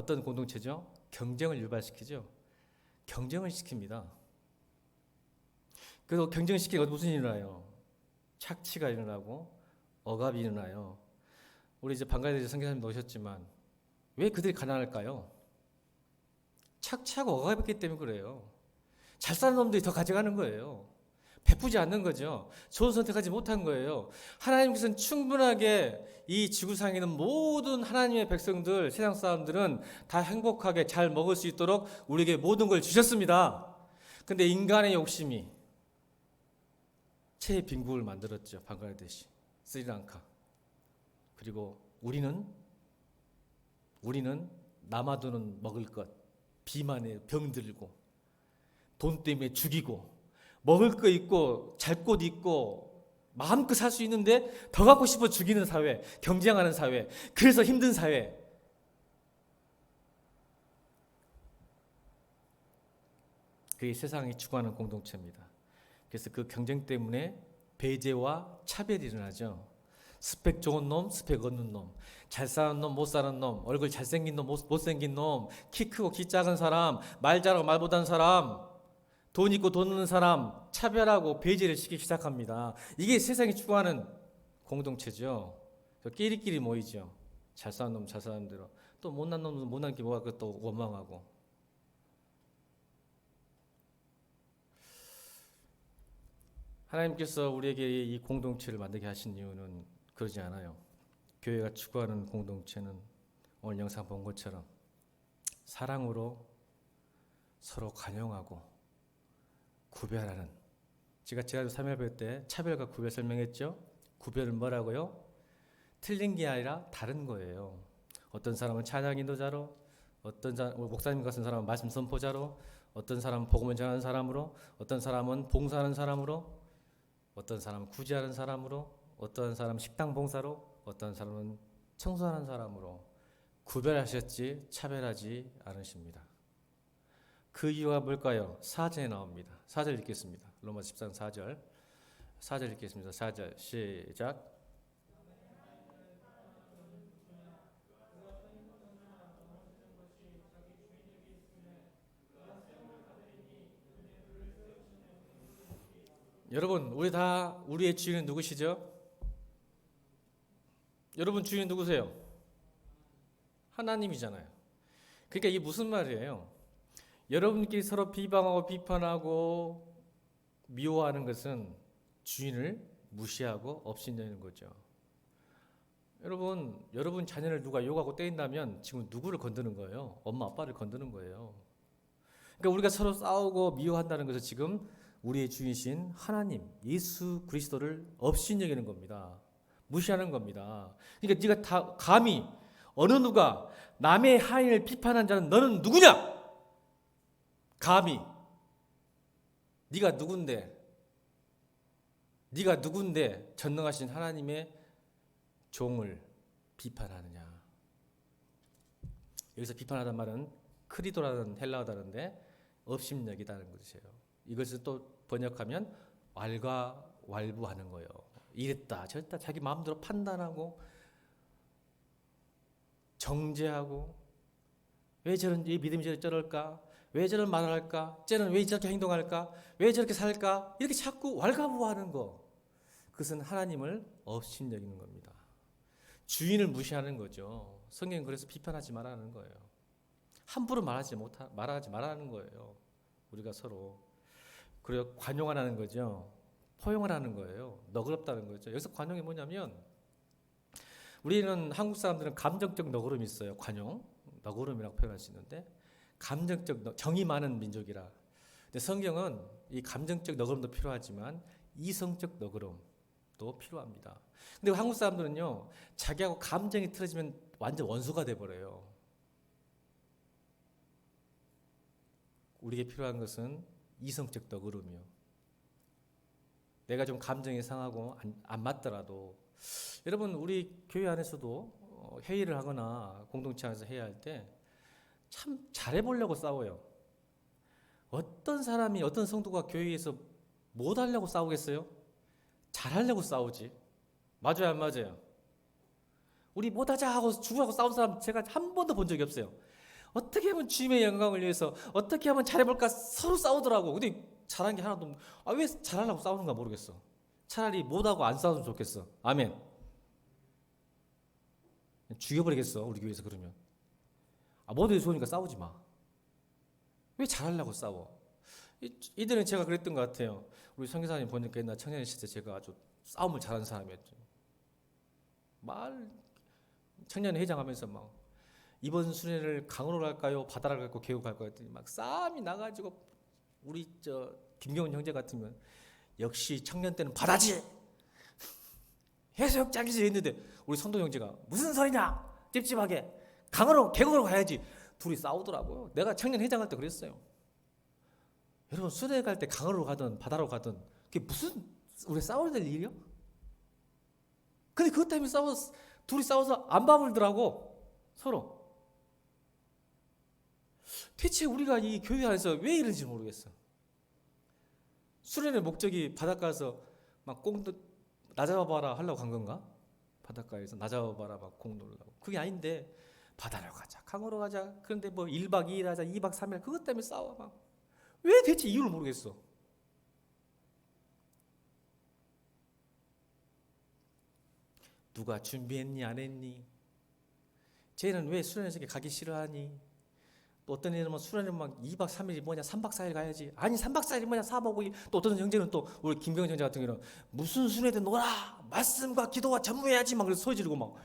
어떤 공동체죠? 경쟁을 유발시키죠. 경쟁을 시킵니다. 그래서 경쟁시키면 무슨 일이 일어나요? 착취가 일어나고 억압이 일어나요. 우리 이제 방가이드 선교사님 오셨지만 왜 그들이 가난할까요? 착취하고 억압했기 때문에 그래요. 잘 사는 놈들이 더 가져가는 거예요. 베푸지 않는 거죠. 좋은 선택하지 못한 거예요. 하나님께서는 충분하게 이 지구상에 있는 모든 하나님의 백성들, 세상 사람들은 다 행복하게 잘 먹을 수 있도록 우리에게 모든 걸 주셨습니다. 근데 인간의 욕심이 체의 빈국을 만들었죠. 방글라데시, 스리랑카. 그리고 우리는 남아도는 먹을 것, 비만에 병들고 돈 때문에 죽이고 먹을 거 있고 잘 곳 있고 마음껏 살 수 있는데 더 갖고 싶어 죽이는 사회, 경쟁하는 사회, 그래서 힘든 사회. 그게 세상이 추구하는 공동체입니다. 그래서 그 경쟁 때문에 배제와 차별이 일어나죠. 스펙 좋은 놈, 스펙 없는 놈, 잘 사는 놈, 못 사는 놈, 얼굴 잘생긴 놈, 못생긴 놈, 키 크고 키 작은 사람, 말 잘하고 말 못하는 사람, 돈 있고 돈 없는 사람, 차별하고 배제를 시키기 시작합니다. 이게 세상이 추구하는 공동체죠. 끼리끼리 모이죠. 잘 사는 놈, 잘 사는 대로. 또 못난 놈은 못난 게 뭐가 또 원망하고. 하나님께서 우리에게 이 공동체를 만들게 하신 이유는 그러지 않아요. 교회가 추구하는 공동체는 오늘 영상 본 것처럼 사랑으로 서로 관용하고 구별하는, 제가 지난주 3일배 때 차별과 구별 설명했죠. 구별은 뭐라고요? 틀린 게 아니라 다른 거예요. 어떤 사람은 찬양 인도자로, 목사님 같은 사람은 말씀 선포자로, 어떤 사람은 복음을 전하는 사람으로, 어떤 사람은 봉사하는 사람으로, 어떤 사람은 구제하는 사람으로, 어떤 사람은 식당 봉사로, 어떤 사람은 청소하는 사람으로 구별하셨지 차별하지 않으십니다. 그 이유가 뭘까요? 4절에 나옵니다. 4절 읽겠습니다. 로마서 13장 4절. 4절 읽겠습니다. 4절 시작. 여러분, 우리의 주인은 누구시죠? 여러분 주인 누구세요? 하나님이잖아요. 그러니까 이게 무슨 말이에요? 여러분끼리 서로 비방하고 비판하고 미워하는 것은 주인을 무시하고 업신여기는 거죠. 여러분 자녀를 누가 욕하고 때린다면 지금 누구를 건드는 거예요? 엄마 아빠를 건드는 거예요. 그러니까 우리가 서로 싸우고 미워한다는 것은 지금 우리의 주인이신 하나님, 예수 그리스도를 업신여기는 겁니다. 무시하는 겁니다. 그러니까 네가 다 감히 어느 누가 남의 하인을 비판한 자는 너는 누구냐? 감히 네가 누군데 전능하신 하나님의 종을 비판하느냐? 여기서 비판하다는 말은 크리도라는 헬라어 단어인데 업신여기다는 것이에요. 이것을 또 번역하면 왈가왈부하는 거예요. 이랬다 저랬다 자기 마음대로 판단하고 정죄하고 왜 믿음이 저럴까? 왜 저런 말을 할까? 쟤는 왜 저렇게 행동할까? 왜 저렇게 살까? 이렇게 자꾸 왈가부하는 거. 그것은 하나님을 업신여기는 겁니다. 주인을 무시하는 거죠. 성경은 그래서 비판하지 말라는 거예요. 함부로 말하지 말라는 거예요. 우리가 서로. 그리고 관용하라는 거죠. 포용하라는 거예요. 너그럽다는 거죠. 여기서 관용이 뭐냐면 우리는 한국 사람들은 감정적 너그름이 있어요. 관용, 너그름이라고 표현할 수 있는데 감정적 정이 많은 민족이라. 근데 성경은 이 감정적 너그름도 필요하지만 이성적 너그름도 필요합니다. 근데 한국 사람들은요 자기하고 감정이 틀어지면 완전 원수가 돼버려요. 우리에게 필요한 것은 이성적 너그름이요. 내가 좀 감정이 상하고 안 맞더라도 여러분 우리 교회 안에서도 회의를 하거나 공동체 안에서 회의할 때 참 잘해보려고 싸워요. 어떤 사람이 어떤 성도가 교회에서 못하려고 싸우겠어요? 잘하려고 싸우지. 맞아요 안 맞아요? 우리 못하자 하고 죽으라고 싸운 사람 제가 한 번도 본 적이 없어요. 어떻게 하면 주님의 영광을 위해서 어떻게 하면 잘해볼까 서로 싸우더라고. 근데 잘한 게 하나도 없는. 왜 잘하려고 싸우는가 모르겠어. 차라리 못하고 안 싸우면 좋겠어. 아멘. 죽여버리겠어 우리 교회에서. 그러면 모두가 좋으니까 싸우지 마. 왜 잘하려고 싸워? 이들은 제가 그랬던 것 같아요. 우리 선교사님 보니까 옛날 청년 시대 제가 아주 싸움을 잘하는 사람이었죠. 청년 회장하면서 막 이번 수련회를 강으로 갈까요? 바다를 갈까요? 계곡 갈까요? 했더니 막 싸움이 나가지고 우리 김경훈 형제 같으면 역시 청년 때는 바다지 해수욕장이지 했는데 우리 선도 형제가 무슨 소리냐 찝찝하게 강으로 계곡으로 가야지. 둘이 싸우더라고요. 내가 청년 회장할 때 그랬어요. 여러분 수련회 갈 때 강으로 가든 바다로 가든 그게 무슨 우리 싸워야 될 일이요? 근데 그것 때문에 둘이 싸워서 안 바물더라고 서로. 대체 우리가 이 교회 안에서 왜 이런지 모르겠어. 수련의 목적이 바닷가에서 막 나 잡아봐라 하려고 간 건가? 바닷가에서 나 잡아봐라 막 공 놀라고. 그게 아닌데 바다로 가자 강으로 가자. 그런데 뭐 1박 2일 하자 2박 3일 그것 때문에 싸워 막. 왜 대체 이유를 모르겠어. 누가 준비했니 안 했니? 쟤는 왜 수련회에 가기 싫어하니? 또 어떤 애는 수련회 막 2박 3일이 뭐냐 3박 4일 가야지. 아니 3박 4일이 뭐냐 4박 5일. 또 어떤 형제는 또 우리 김병현 형제 같은 경우는 무슨 수련회든 놀아 말씀과 기도와 전무해야지 막 그래서 소리 지르고 막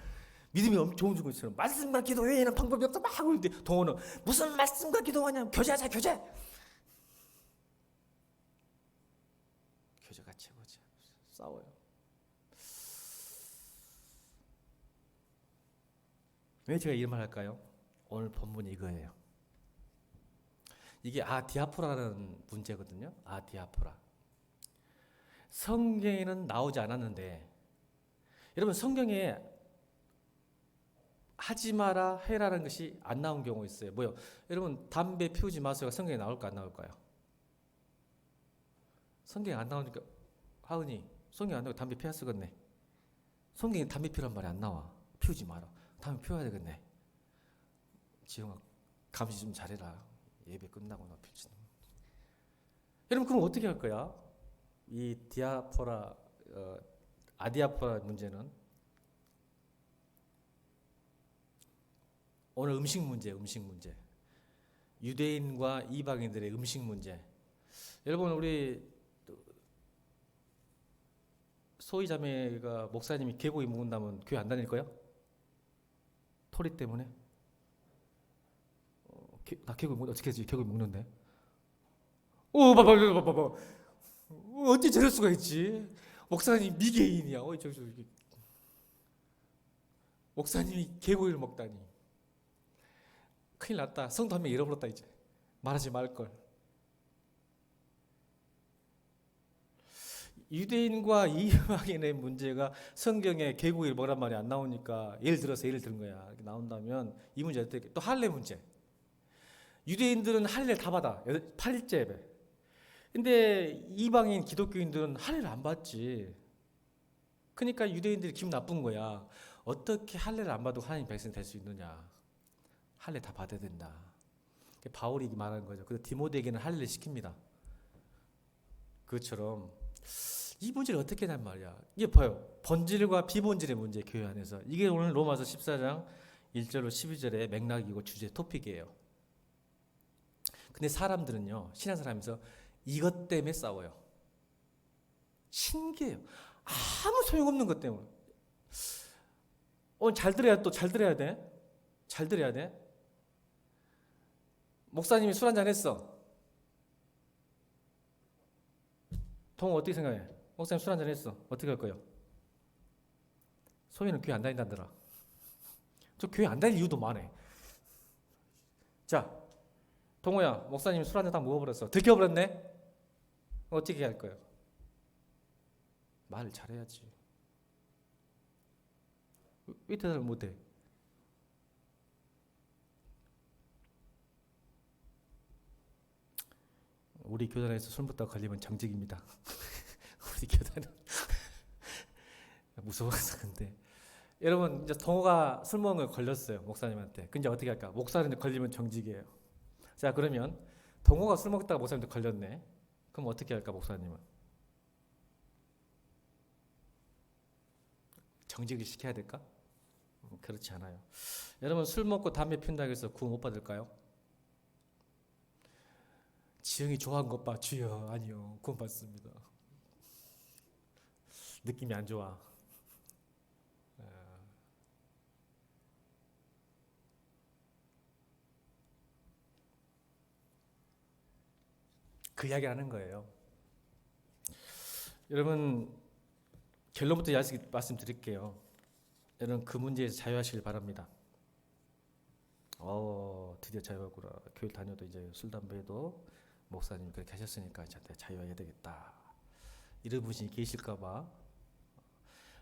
믿음이 엄청 좋은 것처럼 말씀과 기도 외에는 방법이 없다 막 그러는데 동호는 무슨 말씀과 기도하냐 교제하자 교제가 최고지. 싸워요. 왜 제가 이런 말 할까요? 오늘 본문이 이거예요. 이게 디아포라는 문제거든요. 디아포라. 성경에는 나오지 않았는데 여러분 성경에 하지 마라 해라는 것이 안 나온 경우 있어요. 뭐요? 여러분 담배 피우지 마세요가 성경에 나올까 안 나올까요? 성경에 안 나오니까 하은이 성경에 안 나오고 담배 피워 쓰겠네. 성경에 담배 피우란 말이 안 나와. 피우지 마라. 담배 피워야 되겠네. 지영아 감시 좀 잘해라. 예배 끝나고 나 피우지. 여러분 그럼 어떻게 할 거야? 이 디아포라 아디아포라 문제는 오늘 음식 문제. 유대인과 이방인들의 음식 문제. 여러분 우리 소희 자매가 목사님이 개고기 먹는다면 교회 안 다닐 거야? 토리 때문에? 나 개고기 먹는데 어떻게 하지? 개고기 먹는데? 봐봐. 어찌 저럴 수가 있지? 목사님 미개인이야. 목사님이 개고기를 먹다니. 큰일 났다. 성도 한 명 잃어버렸다 이제. 말하지 말걸. 유대인과 이방인의 문제가 성경에 개고기를 먹으란 말이 안 나오니까 예를 든 거야. 이렇게 나온다면 이 문제 어떻게? 또 할례 문제. 유대인들은 할례 다 받아. 8일째 예배. 근데 이방인 기독교인들은 할례를 안 받지. 그러니까 유대인들이 기분 나쁜 거야. 어떻게 할례를 안 받고 하나님 백성 될 수 있느냐. 할례 다 받아야 된다. 바울이 말하는 거죠. 그래서 디모데에게는 할례를 시킵니다. 그것처럼 이 문제를 어떻게 한 말이야. 이게 봐요. 본질과 비본질의 문제 교회 안에서. 이게 오늘 로마서 14장 1절로 12절의 맥락이고 주제 토픽이에요. 근데 사람들은요. 신한 사람에서 이것 때문에 싸워요. 신기해요. 아무 소용없는 것 때문에. 잘 들어야 돼. 목사님이 술 한잔 했어. 동호 어떻게 생각해? 목사님 술 한잔 했어. 어떻게 할 거예요? 소희는 교회 안 다닌다더라. 저 교회 안 다닐 이유도 많아. 자, 동호야, 목사님이 술 한잔 다 먹어버렸어. 들켜버렸네? 어떻게 할 거예요? 말을 잘해야지. 왜 대답을 못해? 우리 교단에서 술부터 걸리면 정직입니다. 우리 교단은 무서워서. 근데 여러분 이제 동호가 술 먹은 걸 걸렸어요 목사님한테. 근데 어떻게 할까? 목사한테 걸리면 정직이에요. 자 그러면 동호가 술 먹다가 목사님한테 걸렸네. 그럼 어떻게 할까 목사님은? 정직을 시켜야 될까? 그렇지 않아요. 여러분 술 먹고 담배 피운다고 해서 구원 못 받을까요? 지영이 좋아한 것 봐. 주여 아니요 구원 받습니다. 느낌이 안 좋아. 그 이야기 하는 거예요. 여러분 결론부터 말씀드릴게요. 여러분 그 문제에서 자유하시길 바랍니다. 드디어 자유하구나. 교회 다녀도 이제 술 담배도 목사님이 그렇게 하셨으니까 이제 자유해야 되겠다. 이런 분이 계실까봐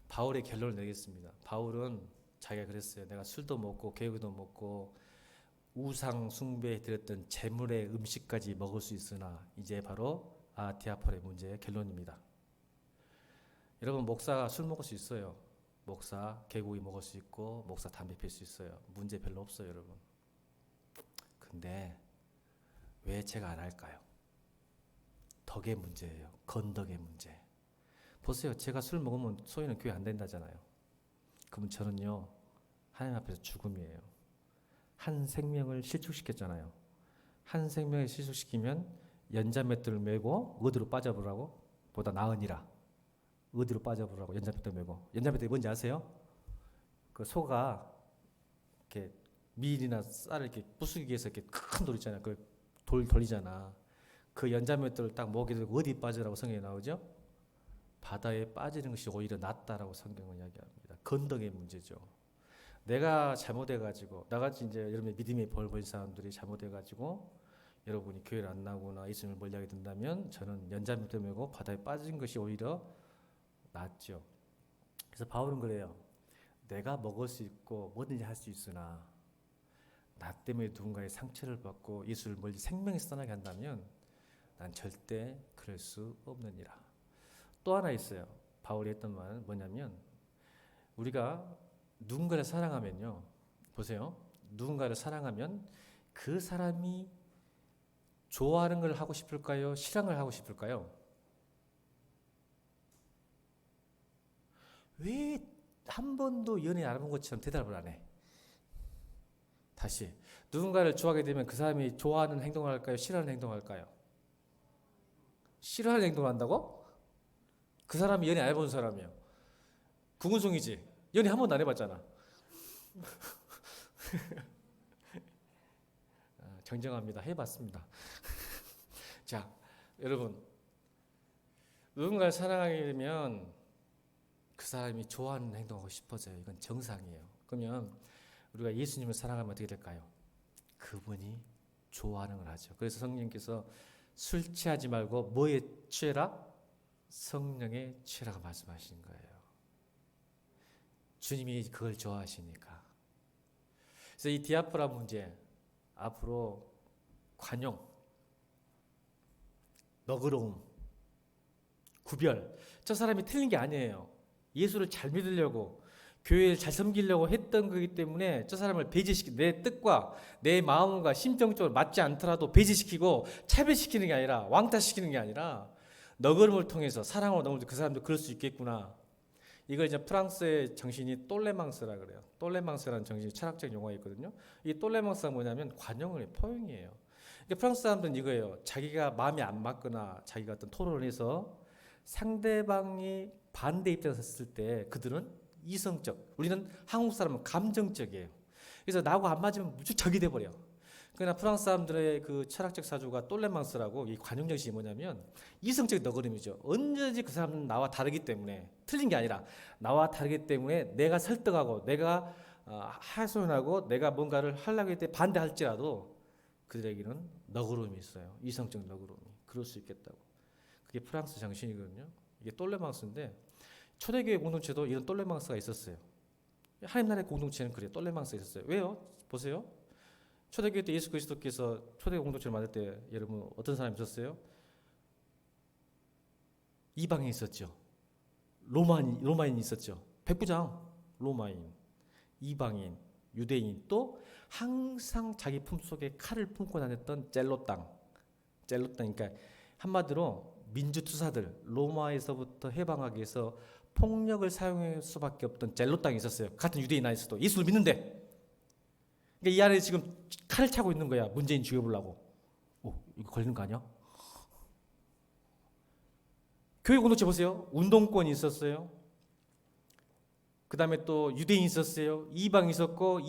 바울의 결론을 내겠습니다. 바울은 자기가 그랬어요. 내가 술도 먹고 개구도 먹고 우상 숭배에 드렸던 재물의 음식까지 먹을 수 있으나 이제 바로 디아폴의 문제의 결론입니다. 여러분 목사가 술 먹을 수 있어요. 목사 개고기 먹을 수 있고 목사 담배 필 수 있어요. 문제 별로 없어요 여러분. 근데 왜 제가 안 할까요? 덕의 문제예요. 건덕의 문제. 보세요. 제가 술 먹으면 소위는 교회 안 된다잖아요. 그러면 저는요 하나님 앞에서 죽음이에요. 한 생명을 실축시켰잖아요. 한 생명을 실축시키면 연자맷돌을 메고 어디로 빠져보라고? 보다 나으니라. 어디로 빠져보라고? 연자맷돌 메고. 연자맷돌이 뭔지 아세요? 그 소가 이렇게 밀이나 쌀을 이렇게 부수기 위해서 이렇게 큰 돌 있잖아요. 그 돌 돌리잖아. 그 연자맷돌을 딱 목에 들고 어디 빠지라고 성경에 나오죠? 바다에 빠지는 것이 오히려 낫다라고 성경은 이야기합니다. 건덕의 문제죠. 내가 잘못해가지고 나같이 이제 여러분의 믿음의 벌 보인 사람들이 잘못해가지고 여러분이 교회를 안 나오거나 예수님을 멀리하게 된다면 저는 연자맷돌 메고 바다에 빠진 것이 오히려 낫죠. 그래서 바울은 그래요. 내가 먹을 수 있고 뭐든지 할 수 있으나 나 때문에 누군가의 상처를 받고 예수를 멀리 생명에서 떠나게 한다면 난 절대 그럴 수 없느니라. 또 하나 있어요. 바울이 했던 말은 뭐냐면 우리가 누군가를 사랑하면요. 보세요. 누군가를 사랑하면 그 사람이 좋아하는 걸 하고 싶을까요? 싫어하는 걸 하고 싶을까요? 왜 한 번도 연애 안 해본 것처럼 대답을 안 해? 다시 누군가를 좋아하게 되면 그 사람이 좋아하는 행동을 할까요? 싫어하는 행동을 할까요? 싫어하는 행동을 한다고? 그 사람이 연애 안 해본 사람이요. 구근송이지. 연애 한 번도 안 해봤잖아. 정정합니다. 해봤습니다. 자, 여러분 누군가를 사랑하게 되면 그 사람이 좋아하는 행동하고 싶어져요. 이건 정상이에요. 그러면 우리가 예수님을 사랑하면 어떻게 될까요? 그분이 좋아하는 걸 하죠. 그래서 성령님께서 술 취하지 말고 뭐에 취해라? 성령에 취하라고 말씀하시는 거예요. 주님이 그걸 좋아하시니까. 그래서 이 디아포라 문제 앞으로 관용, 너그러움, 구별 저 사람이 틀린 게 아니에요. 예수를 잘 믿으려고 교회를 잘 섬기려고 했던 거기 때문에 저 사람을 배제시키고 내 뜻과 내 마음과 심정적으로 맞지 않더라도 배제시키고 차별시키는 게 아니라 왕따시키는 게 아니라 너그러움을 통해서 사랑으로 너무 그 사람도 그럴 수 있겠구나. 이걸 이제 프랑스의 정신이 똘레망스라 그래요. 똘레망스라는 정신이 철학적 용어가 있거든요. 이 똘레망스가 뭐냐면 관용을 포용이에요. 그러니까 프랑스 사람들은 이거예요. 자기가 마음이 안 맞거나 자기가 어떤 토론을 해서 상대방이 반대 입장에 섰을 때 그들은 이성적, 우리는 한국 사람은 감정적이에요. 그래서 나하고 안 맞으면 무조건 적이 돼버려. 그러나 프랑스 사람들의 그 철학적 사조가 똘레망스라고 이 관용정신이 뭐냐면 이성적 너그름이죠. 언제든지 그 사람은 나와 다르기 때문에 틀린 게 아니라 나와 다르기 때문에 내가 설득하고 내가 하소연하고 내가 뭔가를 하려고 할 때 반대할지라도 그들에게는 너그러움이 있어요. 이성적 너그러움이. 그럴 수 있겠다고. 그게 프랑스 정신이거든요. 이게 똘레망스인데 초대교회 공동체도 이런 똘레망스가 있었어요. 하나님 나라의 공동체는 그래요. 똘레망스가 있었어요. 왜요? 보세요. 초대교회 때 예수 그리스도께서 초대교회 공동체를 만들 때 여러분 어떤 사람이 있었어요? 이방인이 있었죠. 로마인이 있었죠. 백부장. 로마인, 이방인, 유대인, 또 항상 자기 품속에 칼을 품고 다녔던 젤로 땅, 그러니까 한마디로 민주투사들, 로마에서부터 해방하기 위해서 폭력을 사용할 수밖에 없던 젤로 땅이 있었어요. 같은 유대인 안에서도 예수를 믿는데, 그러니까 이 안에 지금 칼을 차고 있는 거야. 문재인 죽여보려고. 이거 걸리는 거 아니야? 교회 공동체 보세요. 운동권이 있었어요. 그 다음에 또 유대인이 있었어요. 이방이 있었고,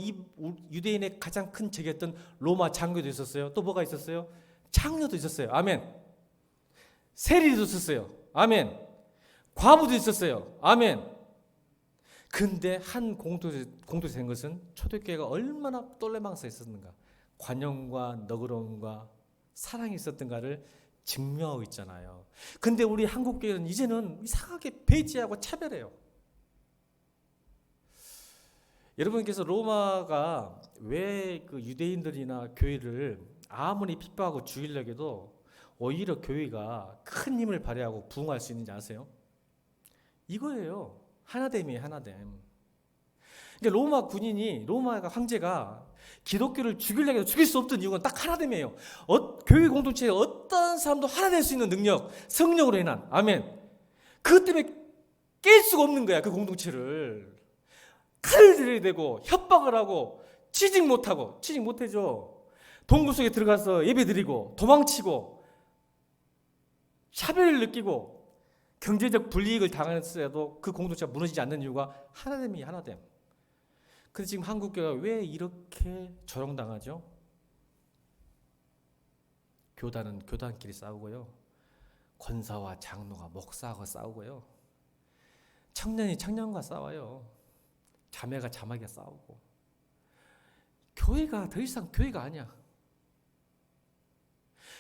유대인의 가장 큰 적이었던 로마 장교도 있었어요. 또 뭐가 있었어요? 창녀도 있었어요. 아멘. 세리도 있었어요. 아멘. 과부도 있었어요. 아멘. 근데 한 공동체 된 것은 초대교회가 얼마나 똘레망사 있었는가, 관용과 너그러움과 사랑이 있었던가를 증명하고 있잖아요. 근데 우리 한국교회는 이제는 이상하게 배제하고 차별해요. 여러분께서 로마가 왜 그 유대인들이나 교회를 아무리 핍박하고 죽이려고 해도 오히려 교회가 큰 힘을 발휘하고 부흥할 수 있는지 아세요? 이거예요. 하나됨이에요. 하나됨. 그러니까 로마 군인이, 로마 황제가 기독교를 죽이려고 해도 죽일 수 없던 이유는 딱 하나됨이에요. 교회 공동체에 어떤 사람도 하나 될 수 있는 능력, 성령으로 인한. 아멘. 그것 때문에 깰 수가 없는 거야. 그 공동체를. 칼을 들여야 되고, 협박을 하고, 취직 못해줘. 동굴 속에 들어가서 예배 드리고, 도망치고, 차별을 느끼고, 경제적 불이익을 당했어도 그 공동체가 무너지지 않는 이유가 하나됨이 하나됨. 근데 지금 한국교회가 왜 이렇게 조롱당하죠? 교단은 교단끼리 싸우고요. 권사와 장로가 목사하고 싸우고요. 청년이 청년과 싸워요. 자매가 자매가 싸우고. 교회가 더 이상 교회가 아니야.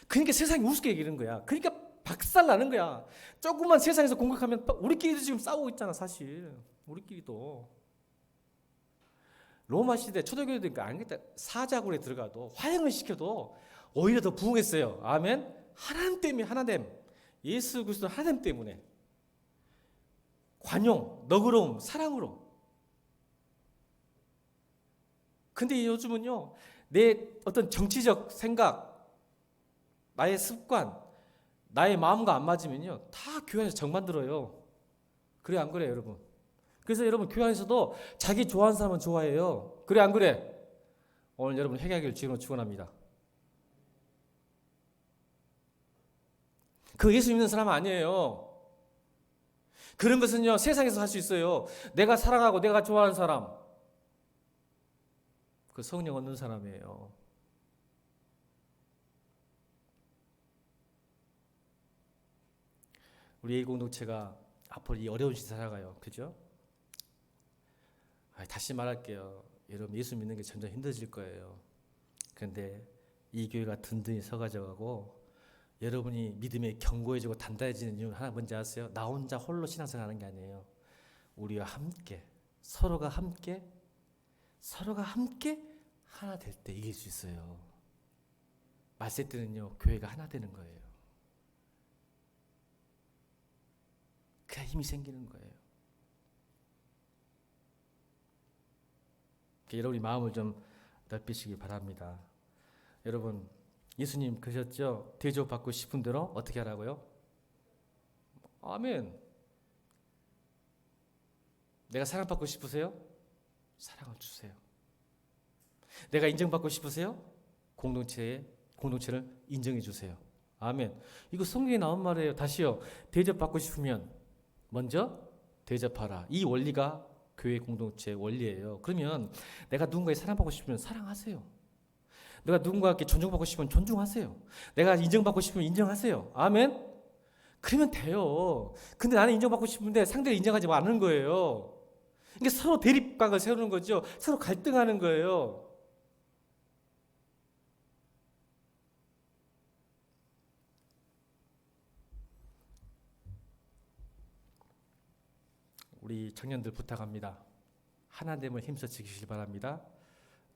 그러니까 세상이 우습게 여기는 거야. 그러니까 박살 나는 거야. 조금만 세상에서 공격하면 우리끼리도 지금 싸우고 있잖아. 사실 우리끼리도. 로마 시대 초대교회도 아니겠다. 사자굴에 들어가도 화형을 시켜도 오히려 더 부흥했어요. 아멘. 하나님 때문에, 하나님. 예수 그리스도 하나님 때문에. 관용, 너그러움, 사랑으로. 근데 요즘은요, 내 어떤 정치적 생각, 나의 습관, 나의 마음과 안 맞으면요, 다 교회 안에서 정 만들어요. 그래 안 그래요, 여러분? 그래서 여러분 교회 안에서도 자기 좋아하는 사람은 좋아해요. 그래 안 그래? 오늘 여러분 회개하기를 주님으로 축원합니다. 그 예수 믿는 사람은 아니에요. 그런 것은요, 세상에서 할 수 있어요. 내가 사랑하고 내가 좋아하는 사람, 그 성령 얻는 사람이에요. 우리 이 공동체가 앞으로 이 어려운 시대 살아가요. 그죠? 다시 말할게요. 여러분 예수 믿는 게 점점 힘들어질 거예요. 그런데 이 교회가 든든히 서가져가고 여러분이 믿음에 견고해지고 단단해지는 이유는 하나 뭔지 아세요? 나 혼자 홀로 신앙생활 하는 게 아니에요. 우리와 함께, 서로가 함께 하나 될 때 이길 수 있어요. 말세 때는요, 교회가 하나 되는 거예요. 그래야 힘이 생기는 거예요. 여러분이 마음을 좀 넓히시기 바랍니다. 여러분, 예수님 그러셨죠? 대접받고 싶은 대로 어떻게 하라고요? 아멘. 내가 사랑받고 싶으세요? 사랑을 주세요. 내가 인정받고 싶으세요? 공동체를 인정해 주세요. 아멘. 이거 성경에 나온 말이에요. 다시요. 대접받고 싶으면 먼저 대접하라. 이 원리가 교회 공동체 원리예요. 그러면 내가 누군가에 사랑받고 싶으면 사랑하세요. 내가 누군가에게 존중받고 싶으면 존중하세요. 내가 인정받고 싶으면 인정하세요. 아멘. 그러면 돼요. 근데 나는 인정받고 싶은데 상대를 인정하지 않는 거예요. 그러니까 서로 대립각을 세우는 거죠. 서로 갈등하는 거예요. 우리 청년들 부탁합니다. 하나됨을 힘써 지키시기 바랍니다.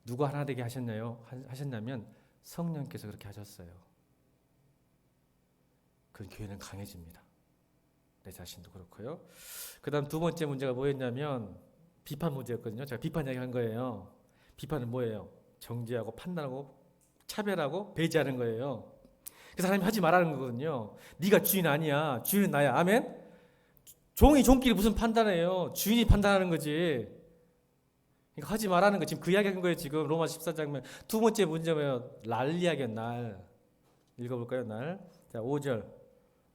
누가 하나 되게 하셨냐면 성령께서 그렇게 하셨어요. 그럼 교회는 강해집니다. 내 자신도 그렇고요. 그 다음 두 번째 문제가 뭐였냐면 비판 문제였거든요. 제가 비판 이야기한 거예요. 비판은 뭐예요? 정죄하고 판단하고 차별하고 배제하는 거예요. 그래서 하나님 하지 말라는 거거든요. 네가 주인 아니야. 주인은 나야. 아멘? 종이 종끼리 무슨 판단해요. 주인이 판단하는 거지. 그러니까 하지 말라는 거. 지금 그 이야기 한 거예요. 지금 로마 14장면. 두 번째 문제면 날 이야기야. 날. 읽어볼까요? 날. 자, 5절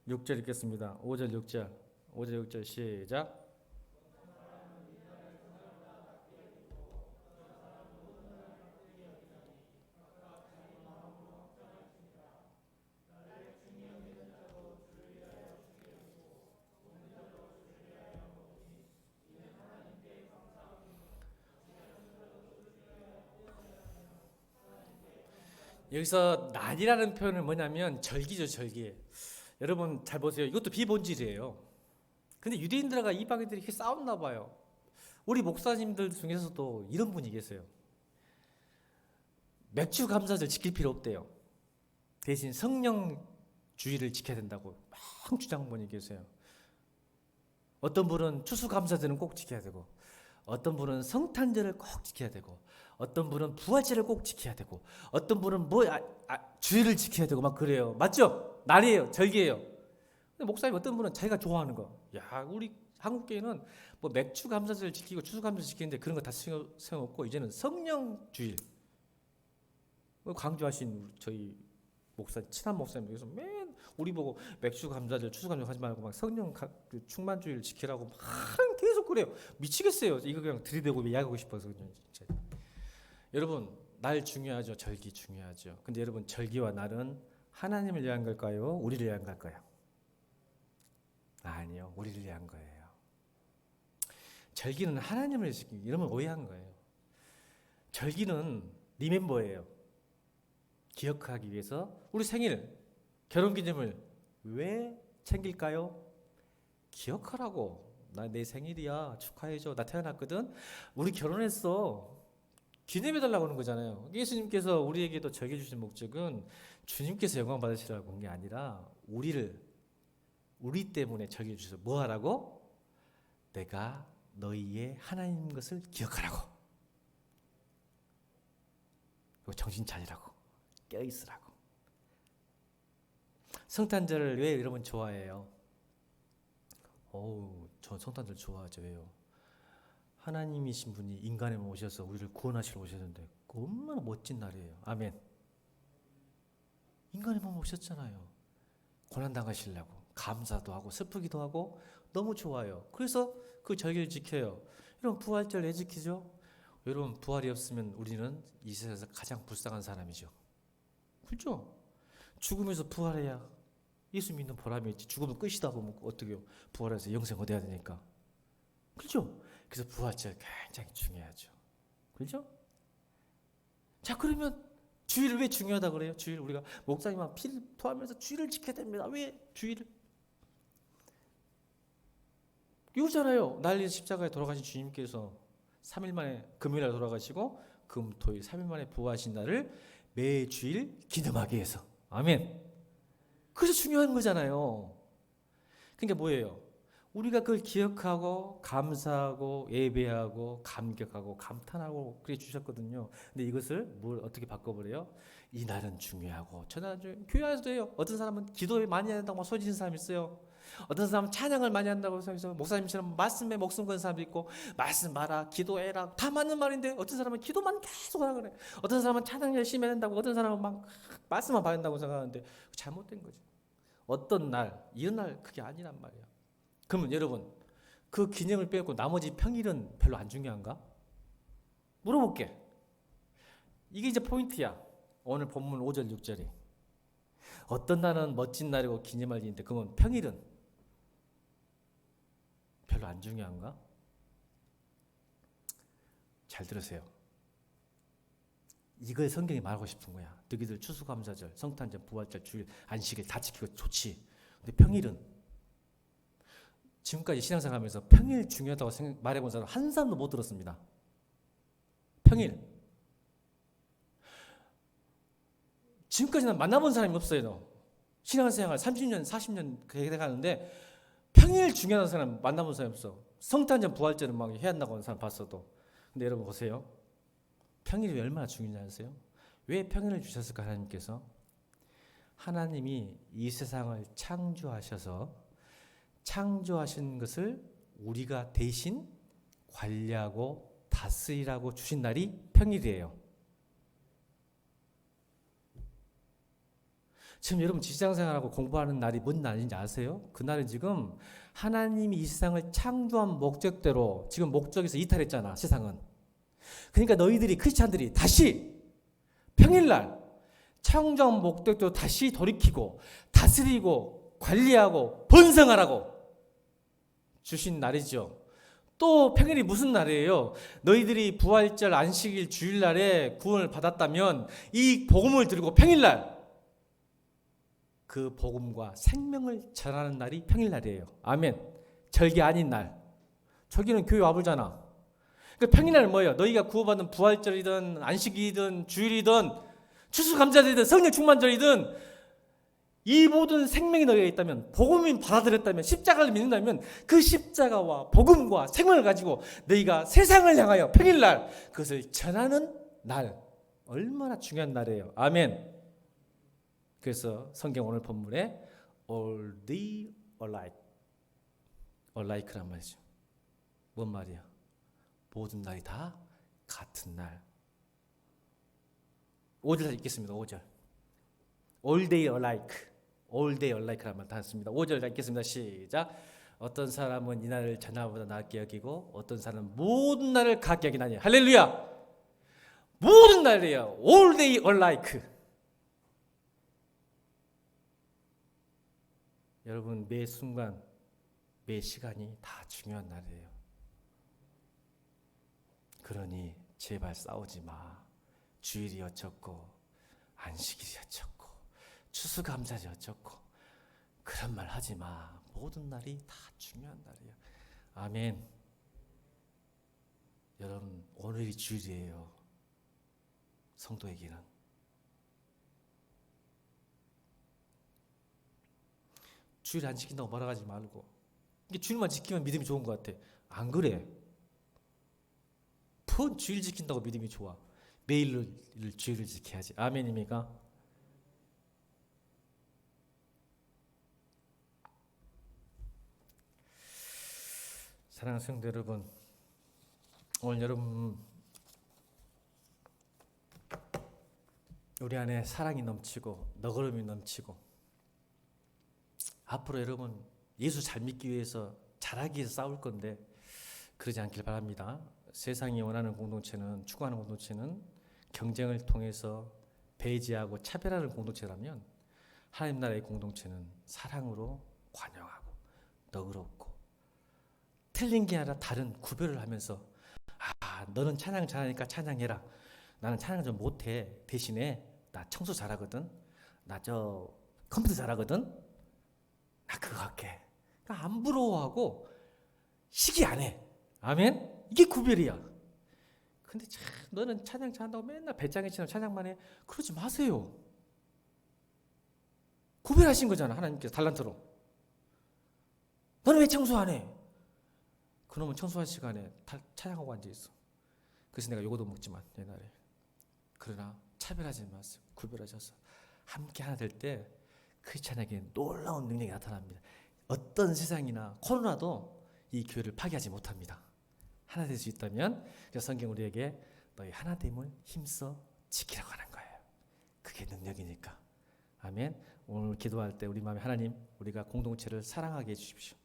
6절 읽겠습니다. 5절 6절 5절 6절 시작. 여기서 날이라는 표현은 뭐냐면 절기죠, 절기. 여러분 잘 보세요. 이것도 비본질이에요. 근데 유대인들과 이방인들이 이렇게 싸웠나 봐요. 우리 목사님들 중에서도 이런 분이 계세요. 맥주 감사절 지킬 필요 없대요. 대신 성령주의를 지켜야 된다고 막 주장하는 분이 계세요. 어떤 분은 추수감사절은 꼭 지켜야 되고, 어떤 분은 성탄절을 꼭 지켜야 되고, 어떤 분은 부활절을 꼭 지켜야 되고, 어떤 분은 주일을 지켜야 되고 막 그래요. 맞죠? 날이에요. 절기예요. 근데 목사님 어떤 분은 자기가 좋아하는 거. 야, 우리 한국교회는 뭐 맥주 감사절 지키고 추수 감사절 지키는데 그런 거 다 세워놓고 이제는 성령주일. 강조하신 저희 목사 친한 목사님께서 맨 우리 보고 맥주 감사절 추수 감사절 하지 말고 막 성령 충만주의를 지키라고 막 계속 그래요. 미치겠어요. 이거 그냥 들이대고 이야기하고 싶어서 그냥 진짜. 여러분 날 중요하죠. 절기 중요하죠. 근데 여러분 절기와 날은 하나님을 위한 걸까요? 우리를 위한 걸까요? 아니요. 우리를 위한 거예요. 절기는 하나님을 지키기. 이러면 오해한 거예요. 절기는 리멤버예요. 기억하기 위해서 우리 생일, 결혼기념일 왜 챙길까요? 기억하라고. 나 내 생일이야. 축하해줘. 나 태어났거든. 우리 결혼했어. 기념해달라고 하는 거잖아요. 예수님께서 우리에게도 절기 주신 목적은 주님께서 영광 받으시라고 한 게 아니라 우리 때문에 절기 주셔서 뭐 하라고? 내가 너희의 하나님 것을 기억하라고. 그리고 정신 차리라고. 깨어있으라고. 성탄절을 왜 여러분 좋아해요? 저 성탄절 좋아하죠. 왜요? 하나님이신 분이 인간에 오셔서 우리를 구원하시러 오셨는데 얼마나 멋진 날이에요. 아멘. 인간에 오셨잖아요. 고난당하시려고. 감사도 하고 슬프기도 하고 너무 좋아요. 그래서 그 절기를 지켜요. 여러분 부활절 왜 지키죠? 여러분 부활이 없으면 우리는 이 세상에서 가장 불쌍한 사람이죠. 그렇죠? 죽으면서 부활해야 예수 믿는 보람이 있지. 죽으면 끝이다 보면 어떻게요? 부활해서 영생 얻어야 되니까. 그렇죠? 그래서 부활절 굉장히 중요하죠. 그렇죠? 자, 그러면 주일을 왜 중요하다 그래요? 주일 우리가 목사님만 피를 토하면서 주일을 지켜야 됩니다. 왜 주일을? 이거잖아요. 난리 십자가에 돌아가신 주님께서 3일 만에 금요일에 돌아가시고 금, 토일 3일 만에 부활하신 날을 매주일 기념하기 위해서. 아멘. 그래서 중요한 거잖아요. 그러니까 뭐예요? 우리가 그걸 기억하고 감사하고 예배하고 감격하고 감탄하고 그래 주셨거든요. 근데 이것을 뭘 어떻게 바꿔버려요? 이 날은 중요하고 저날은 중요해요. 교회에서도 해요. 어떤 사람은 기도에 많이 한다고 소리지는 사람이 있어요. 어떤 사람은 찬양을 많이 한다고 해서 목사님처럼 말씀에 목숨 거는 사람도 있고 말씀 마라 기도해라 다 맞는 말인데 어떤 사람은 기도만 계속 하라 그래. 어떤 사람은 찬양 열심히 해야 된다고 어떤 사람은 막 말씀만 받는다고 생각하는데 잘못된 거죠. 어떤 날 이런 날 그게 아니란 말이에요. 그러면 여러분 그 기념을 빼고 나머지 평일은 별로 안 중요한가? 물어볼게. 이게 이제 포인트야. 오늘 본문 5절 6절이 어떤 날은 멋진 날이고 기념할 일인데 그러면 평일은 별로 안 중요한가? 잘 들으세요. 이걸 성경이 말하고 싶은 거야. 너희들 추수감사절, 성탄절, 부활절, 주일, 안식일 다 지키고 좋지. 근데 평일은 지금까지 신앙생활하면서 평일 중요하다고 말해본 사람 한 사람도 못 들었습니다. 평일. 지금까지는 만나본 사람이 없어요. 신앙생활 30년, 40년 그렇게 가는데 평일 중요한 사람 만나본 사람이 없어. 성탄절 부활절은 막 해야 한다고 하는 사람 봤어도. 근데 여러분 보세요. 평일이 얼마나 중요한지 아세요? 왜 평일을 주셨을까? 하나님께서 하나님이 이 세상을 창조하셔서 창조하신 것을 우리가 대신 관리하고 다스리라고 주신 날이 평일이에요. 지금 여러분 직장생활하고 공부하는 날이 뭔 날인지 아세요? 그날은 지금 하나님이 이 세상을 창조한 목적대로 지금 목적에서 이탈했잖아, 세상은. 그러니까 너희들이, 크리스찬들이 다시 평일날 창조한 목적대로 다시 돌이키고 다스리고 관리하고 번성하라고 주신 날이죠. 또 평일이 무슨 날이에요? 너희들이 부활절, 안식일, 주일날에 구원을 받았다면 이 복음을 들고 평일날 그 복음과 생명을 전하는 날이 평일날이에요. 아멘. 절기 아닌 날. 절기는 교회 와보잖아. 그러니까 평일날은 뭐예요? 너희가 구원받은 부활절이든 안식일이든 주일이든 추수감사절이든 성령 충만절이든 이 모든 생명이 너희가 있다면, 복음을 받아들였다면, 십자가를 믿는다면 그 십자가와 복음과 생명을 가지고 너희가 세상을 향하여 평일날 그것을 전하는 날. 얼마나 중요한 날이에요. 아멘. 그래서 성경 오늘 본문에 all day alike란 말이죠. 뭔 말이야? 모든 날이 다 같은 날. 5절 읽겠습니다. 5절. all day alike란 말 다 씁니다. 5절 읽겠습니다. 시작. 어떤 사람은 이 날을 전날보다 낮게 여기고 어떤 사람은 모든 날을 같게 여기나니. 할렐루야. 모든 날이에요. all day alike. 여러분 매 순간 매 시간이 다 중요한 날이에요. 그러니 제발 싸우지 마. 주일이 어쩌고 안식일이 어쩌고 추수감사절이 어쩌고 그런 말 하지 마. 모든 날이 다 중요한 날이에요. 아멘. 여러분 오늘이 주일이에요. 성도에게는. 주일 안 지킨다고 뭐라 하지 말고, 이게 주일만 지키면 믿음이 좋은 것 같아. 안 그래. 폰 주일 지킨다고 믿음이 좋아. 매일 주일을 지켜야지. 아멘입니까? 사랑하는 성도 여러분, 오늘 여러분 우리 안에 사랑이 넘치고 너그러움이 넘치고, 앞으로 여러분 예수 잘 믿기 위해서 잘하기 위해서 싸울 건데 그러지 않길 바랍니다. 세상이 원하는 공동체는, 추구하는 공동체는 경쟁을 통해서 배제하고 차별하는 공동체라면, 하나님 나라의 공동체는 사랑으로 관용하고 너그럽고 틀린 게 아니라 다른 구별을 하면서, 너는 찬양 잘하니까 찬양해라. 나는 찬양 좀 못해. 대신에 나 청소 잘하거든. 나 저 컴퓨터 잘하거든. 나 그거 할게. 그러니까 안 부러워하고 시기 안 해. 아멘? 이게 구별이야. 근데 참 너는 찬양 잘한다고 맨날 배짱이처럼 찬양만 해. 그러지 마세요. 구별하신 거잖아, 하나님께서 달란트로. 너는 왜 청소 안 해? 그놈은 청소할 시간에 찬양하고 앉아있어. 그래서 내가 요거도 먹지만 옛날에. 그러나 차별하지 마세요. 구별하셔서 함께 하나 될 때 크리스찬에게 놀라운 능력이 나타납니다. 어떤 세상이나 코로나도 이 교회를 파괴하지 못합니다. 하나 될 수 있다면, 그래서 성경 우리에게 너희 하나됨을 힘써 지키라고 하는 거예요. 그게 능력이니까. 아멘. 오늘 기도할 때 우리 마음에 하나님, 우리가 공동체를 사랑하게 해주십시오.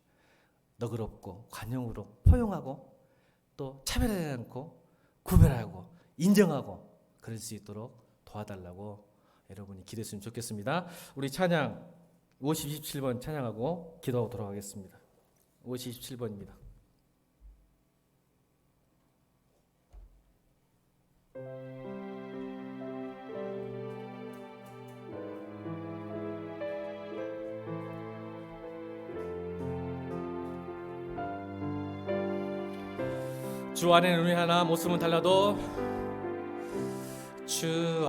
너그럽고 관용으로 포용하고 또 차별하지 않고 구별하고 인정하고 그럴 수 있도록 도와달라고 여러분이 기도했으면 좋겠습니다. 우리 찬양 50-27번 찬양하고 기도하고 돌아가겠습니다. 50-27번입니다. 주 안에 눈이 하나 모습은 달라도 주